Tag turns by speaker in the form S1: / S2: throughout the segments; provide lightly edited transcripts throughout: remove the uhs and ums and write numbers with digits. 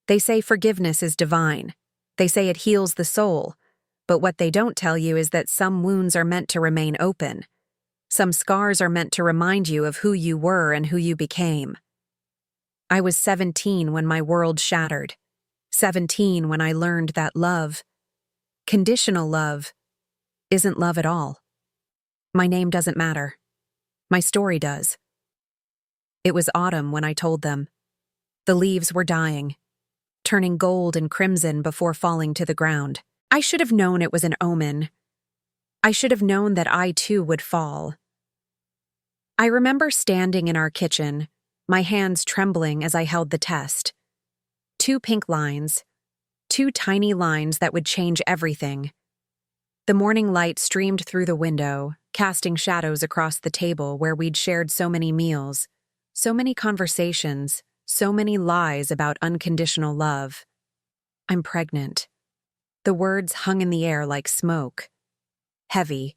S1: They say forgiveness is divine. They say it heals the soul. But what they don't tell you is that some wounds are meant to remain open. Some scars are meant to remind you of who you were and who you became. I was 17 when my world shattered. 17 when I learned that love, conditional love, isn't love at all. My name doesn't matter. My story does. It was autumn when I told them. The leaves were dying, turning gold and crimson before falling to the ground. I should have known it was an omen. I should have known that I too would fall. I remember standing in our kitchen, my hands trembling as I held the test. 2 pink lines, 2 tiny lines that would change everything. The morning light streamed through the window, casting shadows across the table where we'd shared so many meals, so many conversations, so many lies about unconditional love. I'm pregnant. The words hung in the air like smoke. Heavy,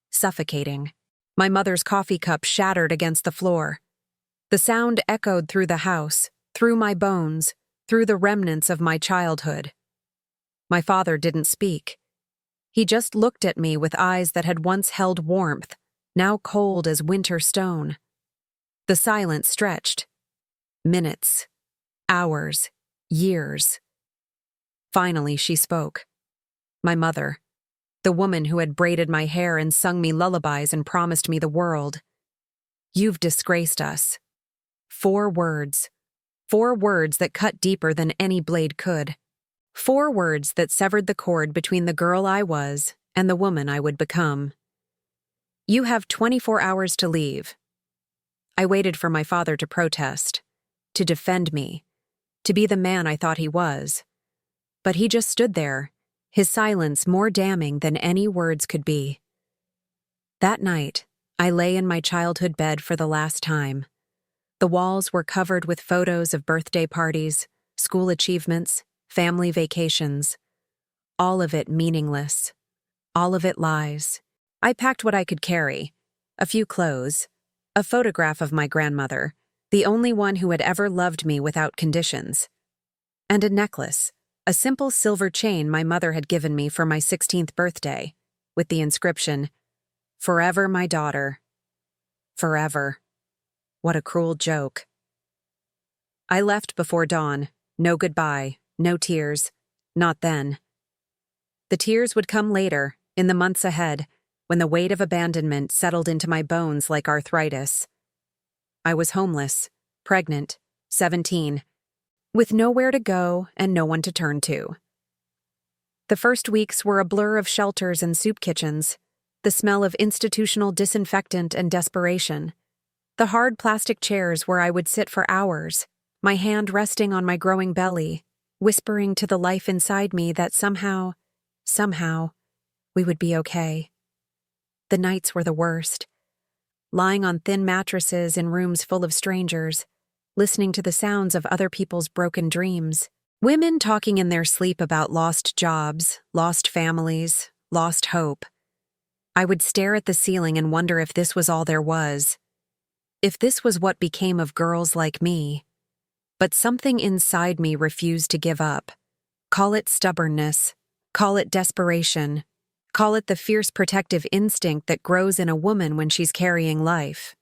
S1: suffocating. My mother's coffee cup shattered against the floor. The sound echoed through the house, through my bones, through the remnants of my childhood. My father didn't speak. He just looked at me with eyes that had once held warmth, now cold as winter stone. The silence stretched. Minutes, hours, years. Finally, she spoke. My mother, the woman who had braided my hair and sung me lullabies and promised me the world. You've disgraced us. 4 words. 4 words that cut deeper than any blade could. 4 words that severed the cord between the girl I was and the woman I would become. You have 24 hours to leave. I waited for my father to protest, to defend me, to be the man I thought he was. But he just stood there, his silence more damning than any words could be. That night, I lay in my childhood bed for the last time. The walls were covered with photos of birthday parties, school achievements, family vacations. All of it meaningless. All of it lies. I packed what I could carry. A few clothes, a photograph of my grandmother, the only one who had ever loved me without conditions, and a necklace. A simple silver chain my mother had given me for my 16th birthday, with the inscription, "Forever, my daughter. Forever." What a cruel joke. I left before dawn. No goodbye, no tears. Not then. The tears would come later, in the months ahead, when the weight of abandonment settled into my bones like arthritis. I was homeless, pregnant, 17. With nowhere to go and no one to turn to. The first weeks were a blur of shelters and soup kitchens, the smell of institutional disinfectant and desperation, the hard plastic chairs where I would sit for hours, my hand resting on my growing belly, whispering to the life inside me that somehow, we would be okay. The nights were the worst. Lying on thin mattresses in rooms full of strangers, listening to the sounds of other people's broken dreams. Women talking in their sleep about lost jobs, lost families, lost hope. I would stare at the ceiling and wonder if this was all there was. If this was what became of girls like me. But something inside me refused to give up. Call it stubbornness. Call it desperation. Call it the fierce protective instinct that grows in a woman when she's carrying life.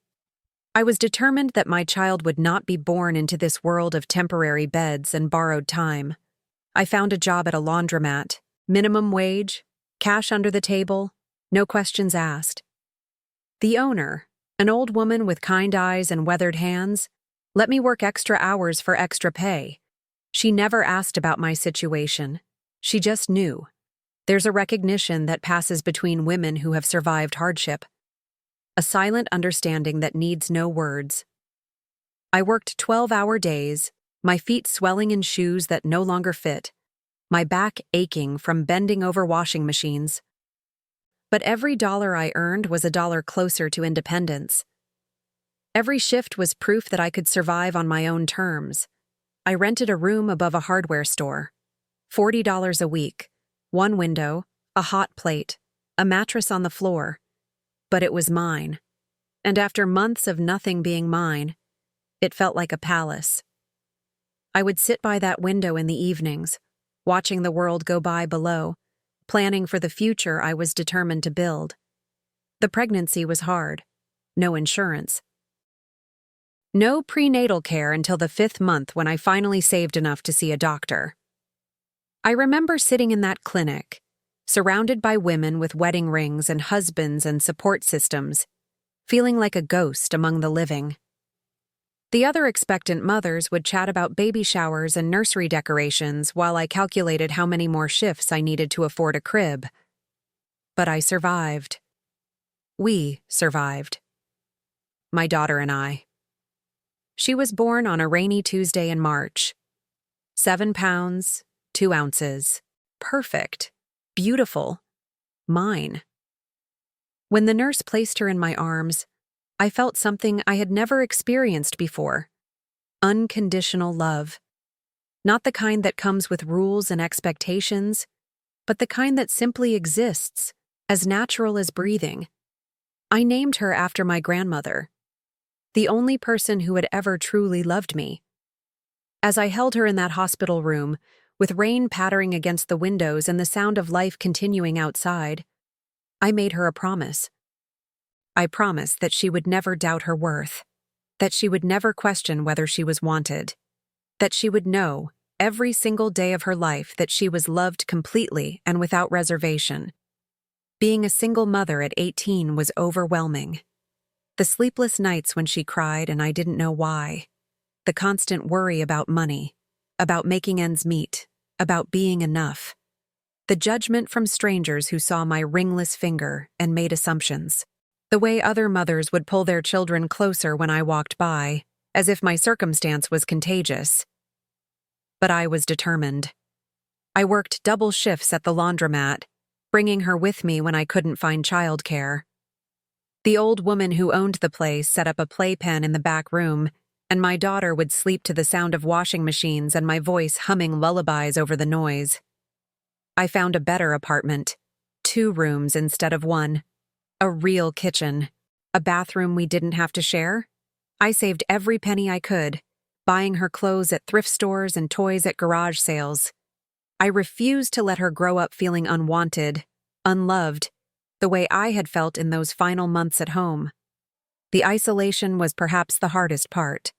S1: I was determined that my child would not be born into this world of temporary beds and borrowed time. I found a job at a laundromat, minimum wage, cash under the table, no questions asked. The owner, an old woman with kind eyes and weathered hands, let me work extra hours for extra pay. She never asked about my situation. She just knew. There's a recognition that passes between women who have survived hardship. A silent understanding that needs no words. I worked 12-hour days, my feet swelling in shoes that no longer fit, my back aching from bending over washing machines. But every dollar I earned was a dollar closer to independence. Every shift was proof that I could survive on my own terms. I rented a room above a hardware store. $40 a week, one window, a hot plate, a mattress on the floor. But it was mine. And after months of nothing being mine, it felt like a palace. I would sit by that window in the evenings, watching the world go by below, planning for the future I was determined to build. The pregnancy was hard. No insurance. No prenatal care until the 5th month when I finally saved enough to see a doctor. I remember sitting in that clinic, surrounded by women with wedding rings and husbands and support systems, feeling like a ghost among the living. The other expectant mothers would chat about baby showers and nursery decorations while I calculated how many more shifts I needed to afford a crib. But I survived. We survived. My daughter and I. She was born on a rainy Tuesday in March. 7 pounds, 2 ounces. Perfect. Beautiful. Mine. When the nurse placed her in my arms, I felt something I had never experienced before. Unconditional love. Not the kind that comes with rules and expectations, but the kind that simply exists, as natural as breathing. I named her after my grandmother, the only person who had ever truly loved me. As I held her in that hospital room, with rain pattering against the windows and the sound of life continuing outside, I made her a promise. I promised that she would never doubt her worth, that she would never question whether she was wanted, that she would know, every single day of her life, that she was loved completely and without reservation. Being a single mother at 18 was overwhelming. The sleepless nights when she cried and I didn't know why, the constant worry about money, about making ends meet, about being enough, the judgment from strangers who saw my ringless finger and made assumptions. The way other mothers would pull their children closer when I walked by, as if my circumstance was contagious. But I was determined. I worked double shifts at the laundromat, bringing her with me when I couldn't find childcare. The old woman who owned the place set up a playpen in the back room, and my daughter would sleep to the sound of washing machines and my voice humming lullabies over the noise. I found a better apartment, 2 rooms instead of 1. A real kitchen. A bathroom we didn't have to share. I saved every penny I could, buying her clothes at thrift stores and toys at garage sales. I refused to let her grow up feeling unwanted, unloved, the way I had felt in those final months at home. The isolation was perhaps the hardest part.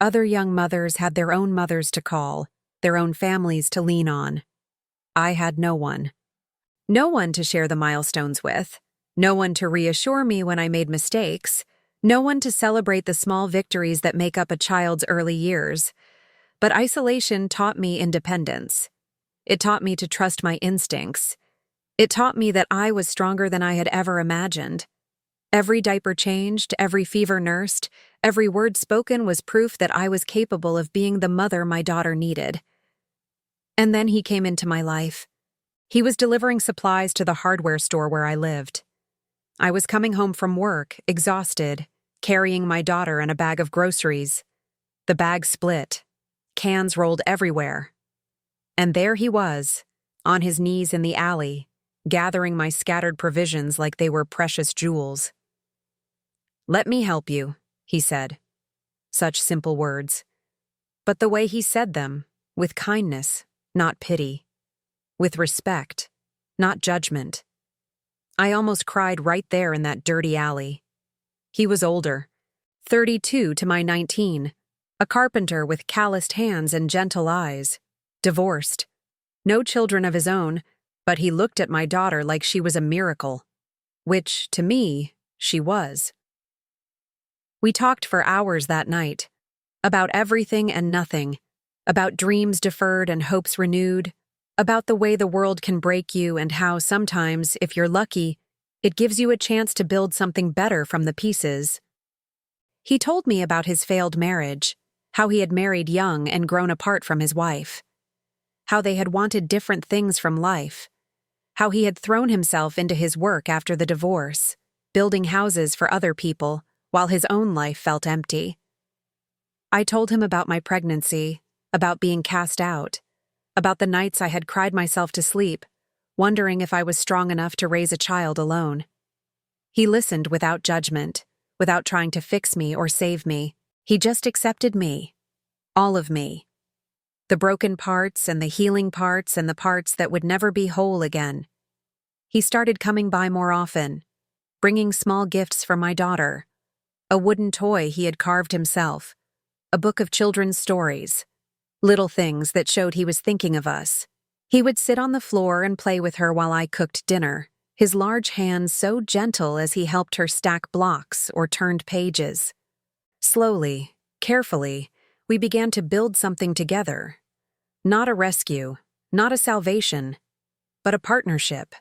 S1: Other young mothers had their own mothers to call, their own families to lean on. I had no one. No one to share the milestones with. No one to reassure me when I made mistakes. No one to celebrate the small victories that make up a child's early years. But isolation taught me independence. It taught me to trust my instincts. It taught me that I was stronger than I had ever imagined. Every diaper changed, every fever nursed, every word spoken was proof that I was capable of being the mother my daughter needed. And then he came into my life. He was delivering supplies to the hardware store where I lived. I was coming home from work, exhausted, carrying my daughter and a bag of groceries. The bag split. Cans rolled everywhere. And there he was, on his knees in the alley, gathering my scattered provisions like they were precious jewels. "Let me help you," he said. Such simple words. But the way he said them, with kindness, not pity. With respect, not judgment. I almost cried right there in that dirty alley. He was older, 32 to my 19, a carpenter with calloused hands and gentle eyes, divorced, no children of his own, but he looked at my daughter like she was a miracle, which, to me, she was. We talked for hours that night, about everything and nothing, about dreams deferred and hopes renewed, about the way the world can break you and how sometimes, if you're lucky, it gives you a chance to build something better from the pieces. He told me about his failed marriage, how he had married young and grown apart from his wife, how they had wanted different things from life, how he had thrown himself into his work after the divorce, building houses for other people, while his own life felt empty. I told him about my pregnancy, about being cast out, about the nights I had cried myself to sleep, wondering if I was strong enough to raise a child alone. He listened without judgment, without trying to fix me or save me. He just accepted me. All of me. The broken parts and the healing parts and the parts that would never be whole again. He started coming by more often, bringing small gifts for my daughter, a wooden toy he had carved himself, a book of children's stories, little things that showed he was thinking of us. He would sit on the floor and play with her while I cooked dinner, his large hands so gentle as he helped her stack blocks or turned pages. Slowly, carefully, we began to build something together. Not a rescue, not a salvation, but a partnership,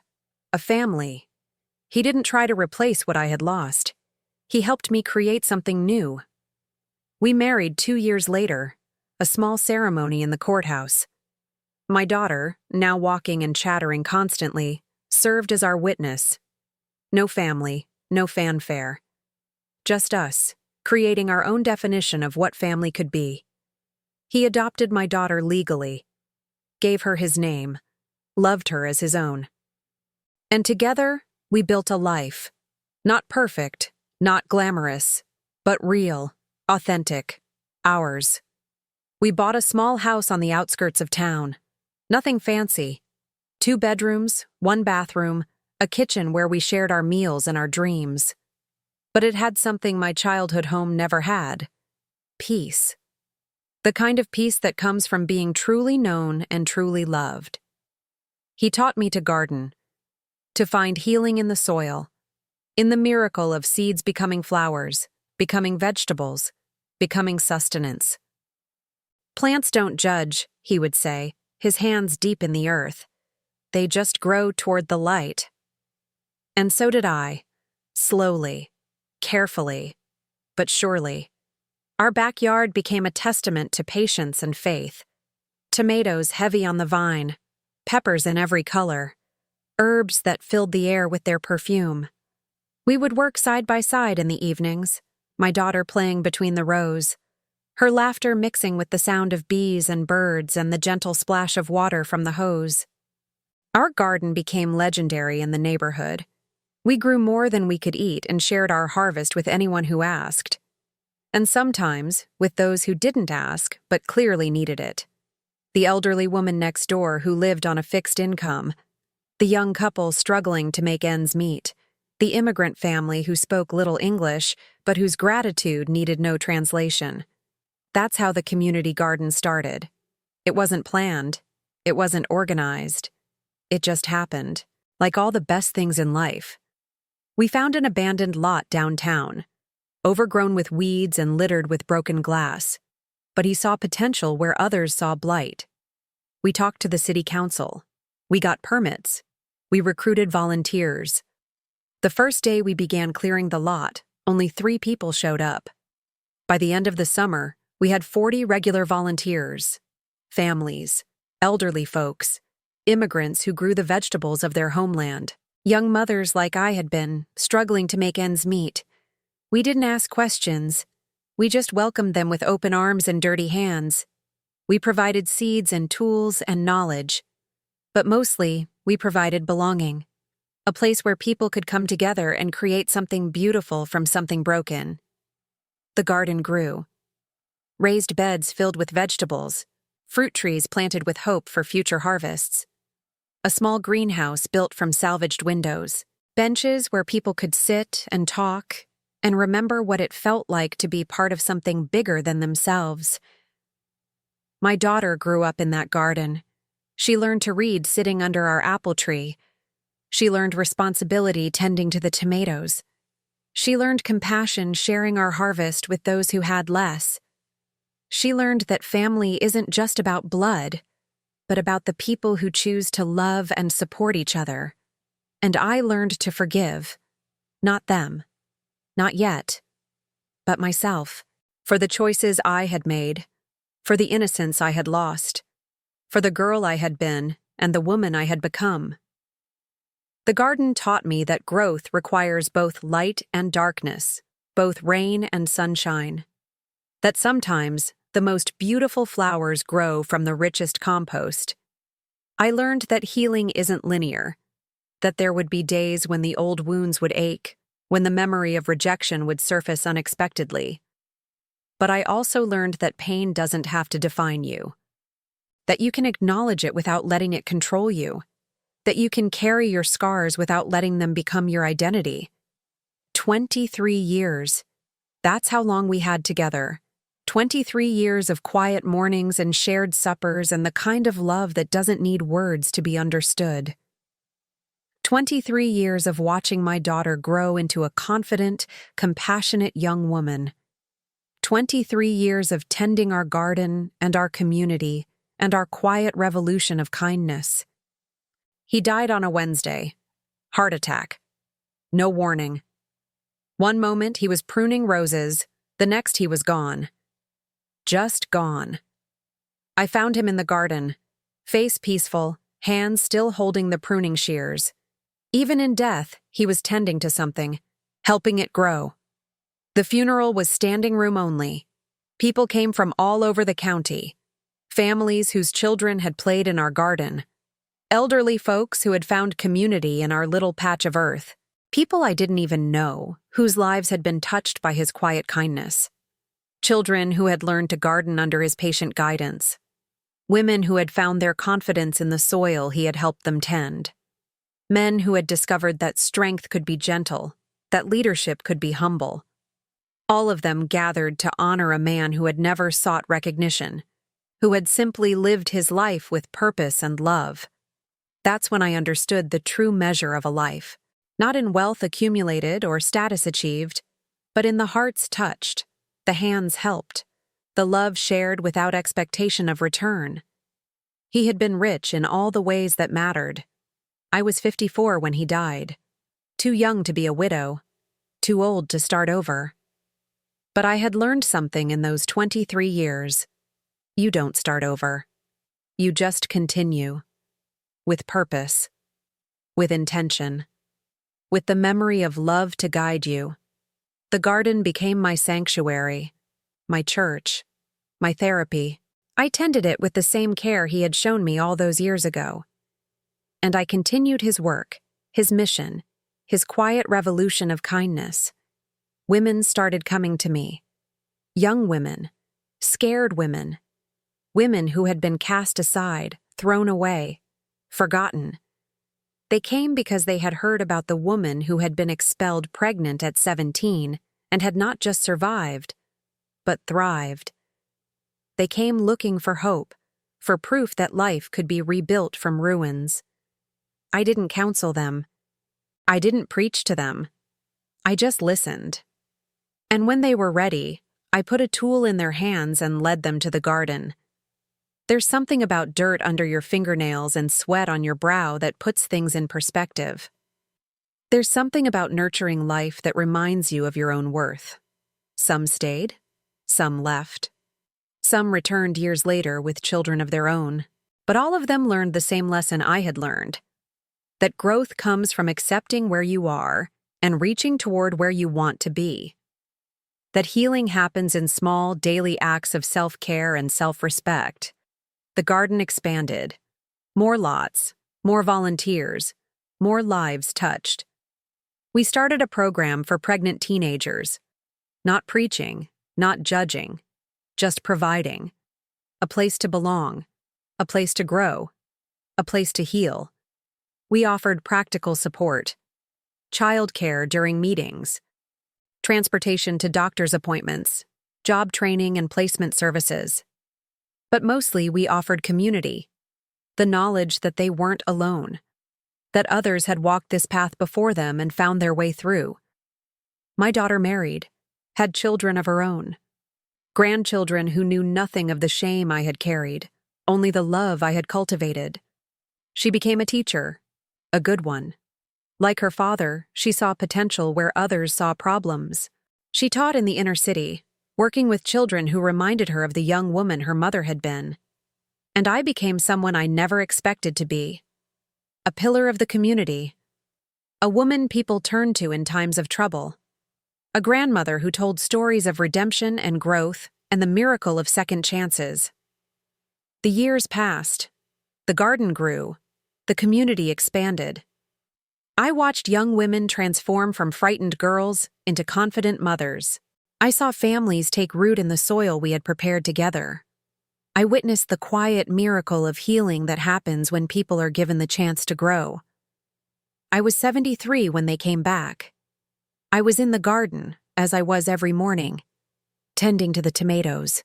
S1: a family. He didn't try to replace what I had lost. He helped me create something new. We married 2 years later, a small ceremony in the courthouse. My daughter, now walking and chattering constantly, served as our witness. No family, no fanfare. Just us, creating our own definition of what family could be. He adopted my daughter legally, gave her his name, loved her as his own. And together, we built a life. Not perfect, not glamorous, but real, authentic, ours. We bought a small house on the outskirts of town. Nothing fancy. 2 bedrooms, 1 bathroom, a kitchen where we shared our meals and our dreams. But it had something my childhood home never had. Peace. The kind of peace that comes from being truly known and truly loved. He taught me to garden, to find healing in the soil, in the miracle of seeds becoming flowers, becoming vegetables, becoming sustenance. Plants don't judge, he would say, his hands deep in the earth. They just grow toward the light. And so did I, slowly, carefully, but surely. Our backyard became a testament to patience and faith. Tomatoes heavy on the vine, peppers in every color, herbs that filled the air with their perfume. We would work side by side in the evenings, my daughter playing between the rows, her laughter mixing with the sound of bees and birds and the gentle splash of water from the hose. Our garden became legendary in the neighborhood. We grew more than we could eat and shared our harvest with anyone who asked. And sometimes with those who didn't ask but clearly needed it. The elderly woman next door who lived on a fixed income, the young couple struggling to make ends meet, the immigrant family who spoke little English but whose gratitude needed no translation. That's how the community garden started. It wasn't planned. It wasn't organized. It just happened, like all the best things in life. We found an abandoned lot downtown, overgrown with weeds and littered with broken glass. But he saw potential where others saw blight. We talked to the city council. We got permits. We recruited volunteers. The first day we began clearing the lot, only 3 people showed up. By the end of the summer, we had 40 regular volunteers, families, elderly folks, immigrants who grew the vegetables of their homeland, young mothers like I had been, struggling to make ends meet. We didn't ask questions. We just welcomed them with open arms and dirty hands. We provided seeds and tools and knowledge. But mostly, we provided belonging. A place where people could come together and create something beautiful from something broken. The garden grew. Raised beds filled with vegetables, fruit trees planted with hope for future harvests. A small greenhouse built from salvaged windows, benches where people could sit and talk and remember what it felt like to be part of something bigger than themselves. My daughter grew up in that garden. She learned to read sitting under our apple tree. She learned responsibility tending to the tomatoes. She learned compassion sharing our harvest with those who had less. She learned that family isn't just about blood, but about the people who choose to love and support each other. And I learned to forgive. Not them. Not yet. But myself. For the choices I had made. For the innocence I had lost. For the girl I had been and the woman I had become. The garden taught me that growth requires both light and darkness, both rain and sunshine. That sometimes the most beautiful flowers grow from the richest compost. I learned that healing isn't linear, that there would be days when the old wounds would ache, when the memory of rejection would surface unexpectedly. But I also learned that pain doesn't have to define you. that you can acknowledge it without letting it control you, that you can carry your scars without letting them become your identity. 23 years. That's how long we had together. 23 years of quiet mornings and shared suppers and the kind of love that doesn't need words to be understood. 23 years of watching my daughter grow into a confident, compassionate young woman. 23 years of tending our garden and our community and our quiet revolution of kindness. He died on a Wednesday. Heart attack. No warning. One moment he was pruning roses, the next he was gone. Just gone. I found him in the garden, face peaceful, hands still holding the pruning shears. Even in death, he was tending to something, helping it grow. The funeral was standing room only. People came from all over the county. Families whose children had played in our garden. Elderly folks who had found community in our little patch of earth. People I didn't even know, whose lives had been touched by his quiet kindness. Children who had learned to garden under his patient guidance. Women who had found their confidence in the soil he had helped them tend. Men who had discovered that strength could be gentle, that leadership could be humble. All of them gathered to honor a man who had never sought recognition, who had simply lived his life with purpose and love. That's when I understood the true measure of a life, not in wealth accumulated or status achieved, but in the hearts touched, the hands helped, the love shared without expectation of return. He had been rich in all the ways that mattered. I was 54 when he died, too young to be a widow, too old to start over. But I had learned something in those 23 years. You don't start over. You just continue. With purpose. With intention. With the memory of love to guide you. The garden became my sanctuary, my church, my therapy. I tended it with the same care he had shown me all those years ago. And I continued his work, his mission, his quiet revolution of kindness. Women started coming to me. Young women, scared women, women who had been cast aside, thrown away, forgotten. They came because they had heard about the woman who had been expelled pregnant at 17 and had not just survived, but thrived. They came looking for hope, for proof that life could be rebuilt from ruins. I didn't counsel them. I didn't preach to them. I just listened. And when they were ready, I put a tool in their hands and led them to the garden. There's something about dirt under your fingernails and sweat on your brow that puts things in perspective. There's something about nurturing life that reminds you of your own worth. Some stayed, some left. Some returned years later with children of their own, but all of them learned the same lesson I had learned. That growth comes from accepting where you are and reaching toward where you want to be. That healing happens in small, daily acts of self-care and self-respect. The garden expanded. More lots, more volunteers, more lives touched. We started a program for pregnant teenagers. Not preaching, not judging, just providing. A place to belong, a place to grow, a place to heal. We offered practical support, childcare during meetings, transportation to doctor's appointments, job training and placement services. But mostly we offered community, the knowledge that they weren't alone, that others had walked this path before them and found their way through. My daughter married, had children of her own, grandchildren who knew nothing of the shame I had carried, only the love I had cultivated. She became a teacher, a good one. Like her father, she saw potential where others saw problems. She taught in the inner city, working with children who reminded her of the young woman her mother had been. And I became someone I never expected to be. A pillar of the community. A woman people turned to in times of trouble. A grandmother who told stories of redemption and growth and the miracle of second chances. The years passed. The garden grew. The community expanded. I watched young women transform from frightened girls into confident mothers. I saw families take root in the soil we had prepared together. I witnessed the quiet miracle of healing that happens when people are given the chance to grow. I was 73 when they came back. I was in the garden, as I was every morning, tending to the tomatoes,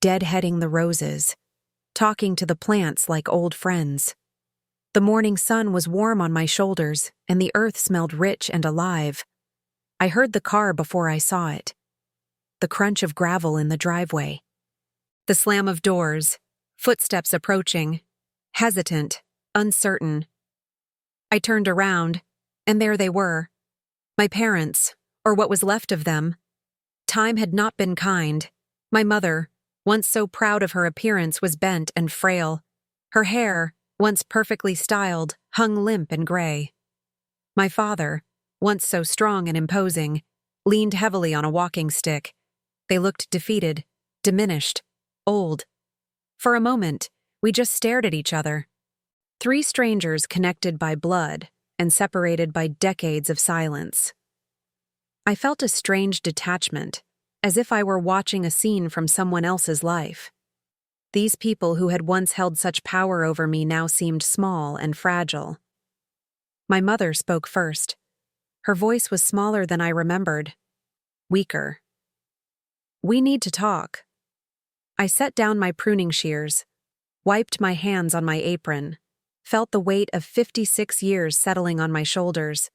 S1: deadheading the roses, talking to the plants like old friends. The morning sun was warm on my shoulders, and the earth smelled rich and alive. I heard the car before I saw it. The crunch of gravel in the driveway. The slam of doors, footsteps approaching, hesitant, uncertain. I turned around, and there they were. My parents, or what was left of them. Time had not been kind. My mother, once so proud of her appearance, was bent and frail. Her hair, once perfectly styled, hung limp and gray. My father, once so strong and imposing, leaned heavily on a walking stick. They looked defeated, diminished, old. For a moment, we just stared at each other. Three strangers connected by blood and separated by decades of silence. I felt a strange detachment, as if I were watching a scene from someone else's life. These people who had once held such power over me now seemed small and fragile. My mother spoke first. Her voice was smaller than I remembered, weaker. "We need to talk." I set down my pruning shears, wiped my hands on my apron, felt the weight of 56 years settling on my shoulders.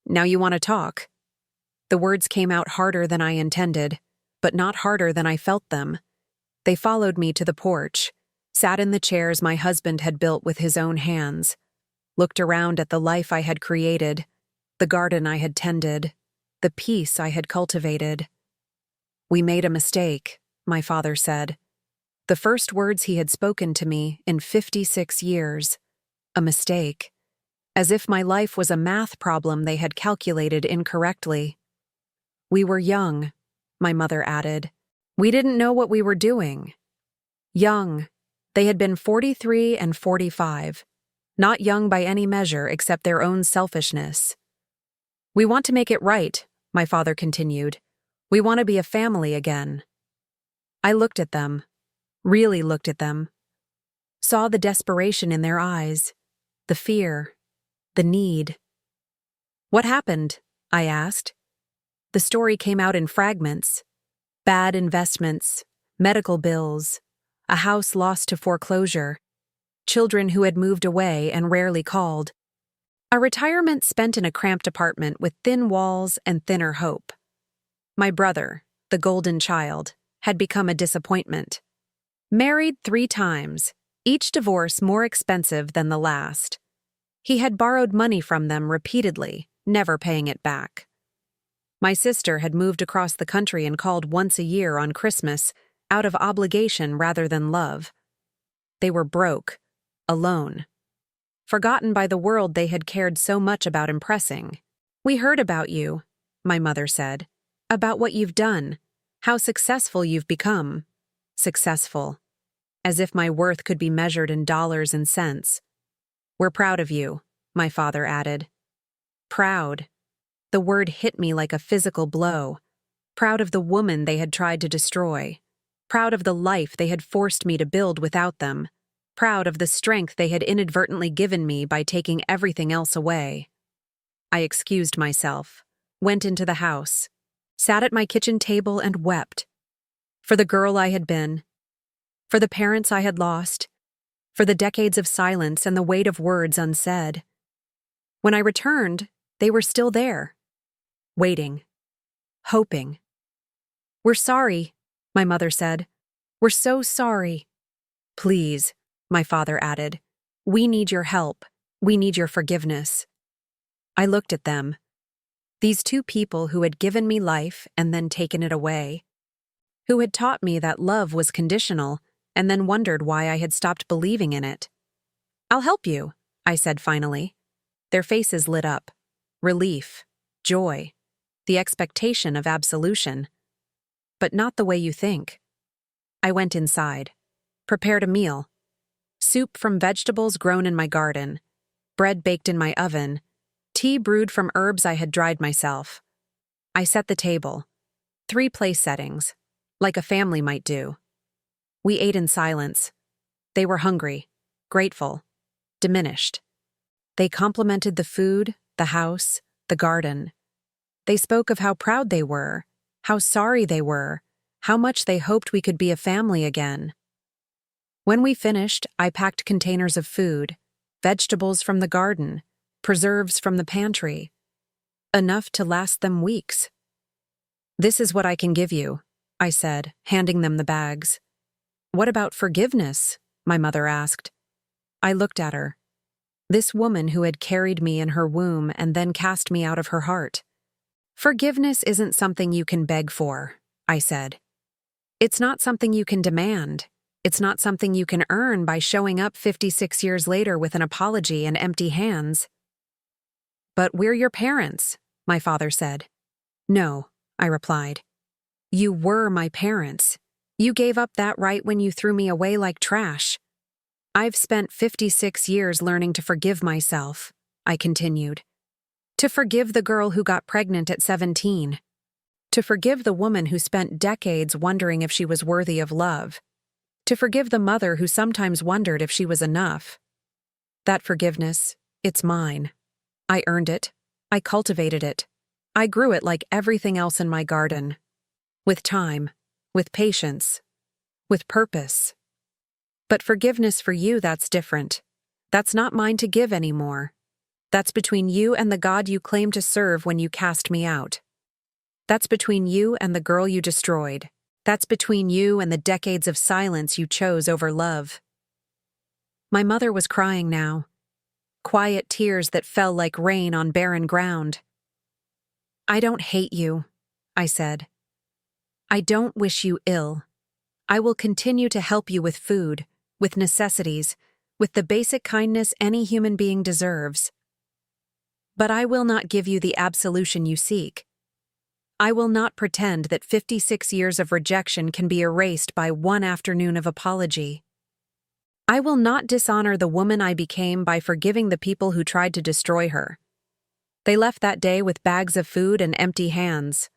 S1: "Now you want to talk?" The words came out harder than I intended, but not harder than I felt them. They followed me to the porch, sat in the chairs my husband had built with his own hands, looked around at the life I had created, the garden I had tended, the peace I had cultivated. "We made a mistake," my father said. The first words he had spoken to me in 56 years. A mistake. As if my life was a math problem they had calculated incorrectly. "We were young," my mother added. "We didn't know what we were doing." Young. They had been 43 and 45. Not young by any measure except their own selfishness. "We want to make it right," my father continued. "We want to be a family again." I looked at them, really looked at them, saw the desperation in their eyes, the fear, the need. "What happened?" I asked. The story came out in fragments. Bad investments, medical bills, a house lost to foreclosure, children who had moved away and rarely called, a retirement spent in a cramped apartment with thin walls and thinner hope. My brother, the golden child, had become a disappointment. Married 3 times, each divorce more expensive than the last. He had borrowed money from them repeatedly, never paying it back. My sister had moved across the country and called once a year on Christmas, out of obligation rather than love. They were broke, alone, forgotten by the world they had cared so much about impressing. "We heard about you," my mother said, "about what you've done, how successful you've become." Successful. As if my worth could be measured in dollars and cents. "We're proud of you," my father added. Proud. The word hit me like a physical blow. Proud of the woman they had tried to destroy. Proud of the life they had forced me to build without them. Proud of the strength they had inadvertently given me by taking everything else away. I excused myself, went into the house, sat at my kitchen table and wept. For the girl I had been. For the parents I had lost. For the decades of silence and the weight of words unsaid. When I returned, they were still there. Waiting. Hoping. "We're sorry," my mother said. "We're so sorry." "Please," my father added. "We need your help. We need your forgiveness." I looked at them. These 2 people who had given me life and then taken it away. Who had taught me that love was conditional and then wondered why I had stopped believing in it. "I'll help you," I said finally. Their faces lit up. Relief. Joy. The expectation of absolution. "But not the way you think." I went inside. Prepared a meal. Soup from vegetables grown in my garden. Bread baked in my oven. Tea brewed from herbs I had dried myself. I set the table. 3 place settings, like a family might do. We ate in silence. They were hungry, grateful, diminished. They complimented the food, the house, the garden. They spoke of how proud they were, how sorry they were, how much they hoped we could be a family again. When we finished, I packed containers of food, vegetables from the garden, preserves from the pantry, enough to last them weeks. "This is what I can give you," I said, handing them the bags. "What about forgiveness?" my mother asked. I looked at her. This woman who had carried me in her womb and then cast me out of her heart. "Forgiveness isn't something you can beg for," I said. "It's not something you can demand. It's not something you can earn by showing up 56 years later with an apology and empty hands." "But we're your parents," my father said. "No," I replied. "You were my parents. You gave up that right when you threw me away like trash." "I've spent 56 years learning to forgive myself," I continued. "To forgive the girl who got pregnant at 17. To forgive the woman who spent decades wondering if she was worthy of love. To forgive the mother who sometimes wondered if she was enough. That forgiveness, it's mine. I earned it. I cultivated it. I grew it like everything else in my garden. With time, with patience, with purpose. But forgiveness for you, that's different. That's not mine to give anymore. That's between you and the God you claim to serve when you cast me out. That's between you and the girl you destroyed. That's between you and the decades of silence you chose over love." My mother was crying now. Quiet tears that fell like rain on barren ground. "I don't hate you," I said. "I don't wish you ill. I will continue to help you with food, with necessities, with the basic kindness any human being deserves. But I will not give you the absolution you seek. I will not pretend that 56 years of rejection can be erased by one afternoon of apology. I will not dishonor the woman I became by forgiving the people who tried to destroy her. They left that day with bags of food and empty hands.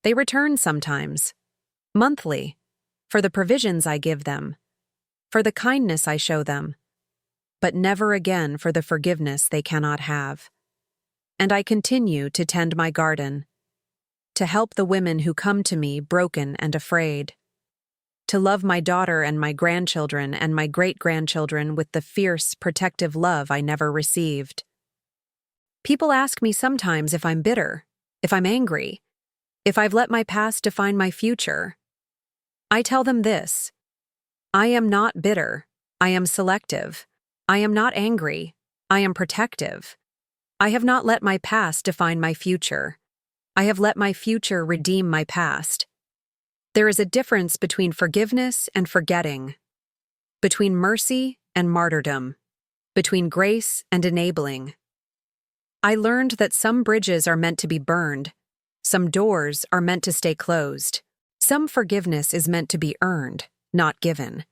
S1: They return sometimes, monthly, for the provisions I give them, for the kindness I show them, but never again for the forgiveness they cannot have. And I continue to tend my garden, to help the women who come to me broken and afraid, to love my daughter and my grandchildren and my great-grandchildren with the fierce, protective love I never received. People ask me sometimes if I'm bitter, if I'm angry, if I've let my past define my future. I tell them this: I am not bitter. I am selective. I am not angry. I am protective. I have not let my past define my future. I have let my future redeem my past. There is a difference between forgiveness and forgetting, between mercy and martyrdom, between grace and enabling. I learned that some bridges are meant to be burned, some doors are meant to stay closed, some forgiveness is meant to be earned, not given.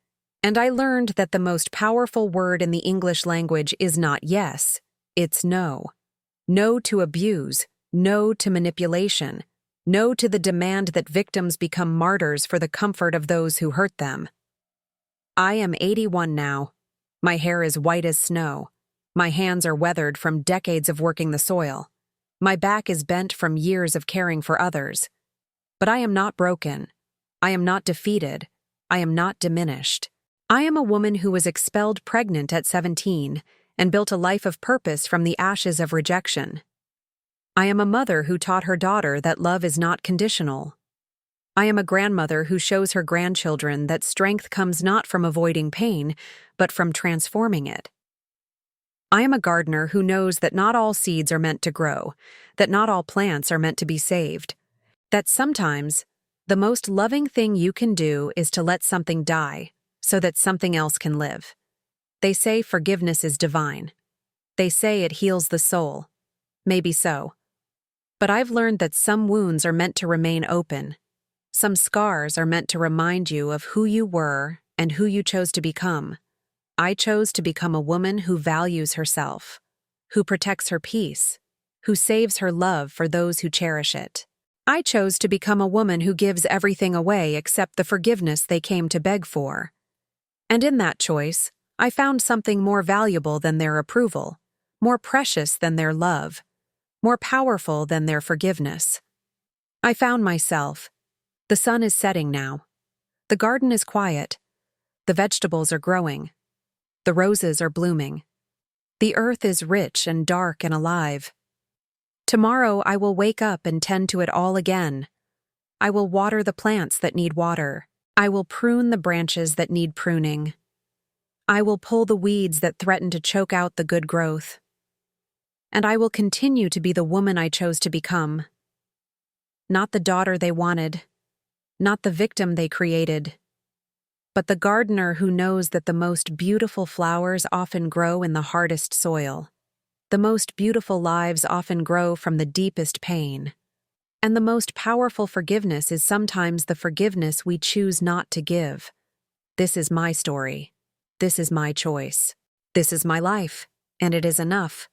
S1: And I learned that the most powerful word in the English language is not yes, it's no. No to abuse, no to manipulation, no to the demand that victims become martyrs for the comfort of those who hurt them. I am 81 now. My hair is white as snow. My hands are weathered from decades of working the soil. My back is bent from years of caring for others. But I am not broken. I am not defeated. I am not diminished. I am a woman who was expelled pregnant at 17 and built a life of purpose from the ashes of rejection. I am a mother who taught her daughter that love is not conditional. I am a grandmother who shows her grandchildren that strength comes not from avoiding pain, but from transforming it. I am a gardener who knows that not all seeds are meant to grow, that not all plants are meant to be saved, that sometimes the most loving thing you can do is to let something die so that something else can live. They say forgiveness is divine. They say it heals the soul. Maybe so. But I've learned that some wounds are meant to remain open. Some scars are meant to remind you of who you were and who you chose to become. I chose to become a woman who values herself, who protects her peace, who saves her love for those who cherish it. I chose to become a woman who gives everything away except the forgiveness they came to beg for. And in that choice, I found something more valuable than their approval, more precious than their love, more powerful than their forgiveness. I found myself. The sun is setting now. The garden is quiet. The vegetables are growing. The roses are blooming. The earth is rich and dark and alive. Tomorrow I will wake up and tend to it all again. I will water the plants that need water. I will prune the branches that need pruning. I will pull the weeds that threaten to choke out the good growth. And I will continue to be the woman I chose to become. Not the daughter they wanted, not the victim they created, but the gardener who knows that the most beautiful flowers often grow in the hardest soil. The most beautiful lives often grow from the deepest pain. And the most powerful forgiveness is sometimes the forgiveness we choose not to give. This is my story. This is my choice. This is my life, and it is enough.